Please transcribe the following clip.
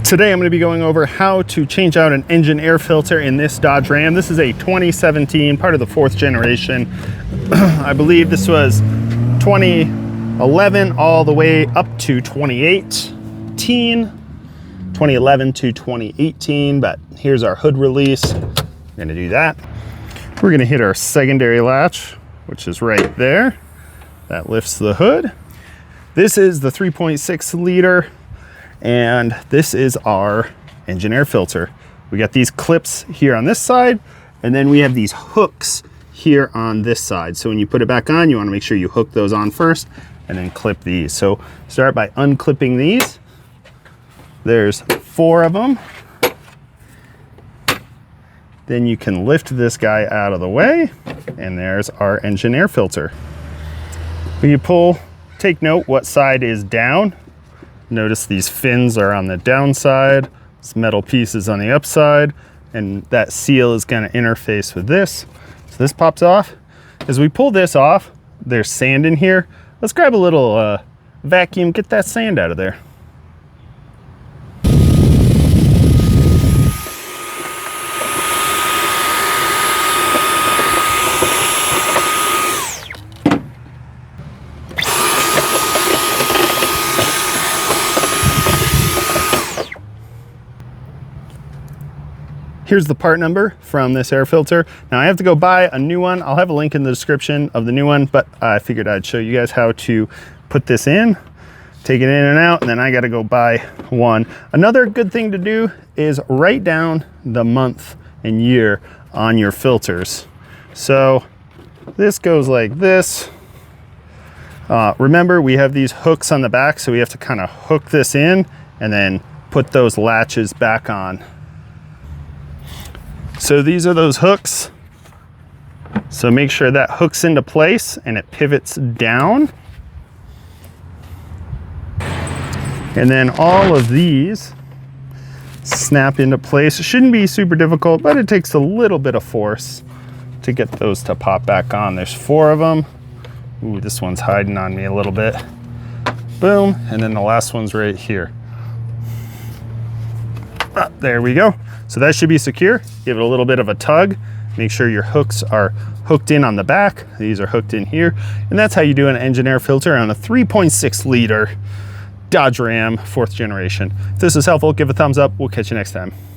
Today I'm going to be going over how to change out an engine air filter in this Dodge Ram. This is a 2017, part of the 4th generation. I believe this was 2011 all the way up to 2011 to 2018, but here's our hood release. We're going to do that. We're going to hit our secondary latch, which is right there. That lifts the hood. This is the 3.6 liter. And this is our engine air filter. We got these clips here on this side, and then we have these hooks here on this side. So when you put it back on, you want to make sure you hook those on first and then clip these. So start by unclipping these. There's 4 of them. Then you can lift this guy out of the way, and there's our engine air filter. When you pull, take note what side is down. Notice these fins are on the downside, this metal piece is on the upside, and that seal is going to interface with this. So this pops off. As we pull this off, there's sand in here. Let's grab a little vacuum, get that sand out of there. Here's the part number from this air filter. Now I have to go buy a new one. I'll have a link in the description of the new one, but I figured I'd show you guys how to put this in, take it in and out, and then I gotta go buy one. Another good thing to do is write down the month and year on your filters. So this goes like this. Remember, we have these hooks on the back, so we have to kind of hook this in and then put those latches back on. So these are those hooks. So make sure that hooks into place and it pivots down. And then all of these snap into place. It shouldn't be super difficult, but it takes a little bit of force to get those to pop back on. There's 4 of them. Ooh, this one's hiding on me a little bit. Boom, and then the last one's right here. There we go. So that should be secure. Give it a little bit of a tug. Make sure your hooks are hooked in on the back. These are hooked in here. And that's how you do an engine air filter on a 3.6 liter Dodge Ram 4th generation. If this is helpful, give a thumbs up. We'll catch you next time.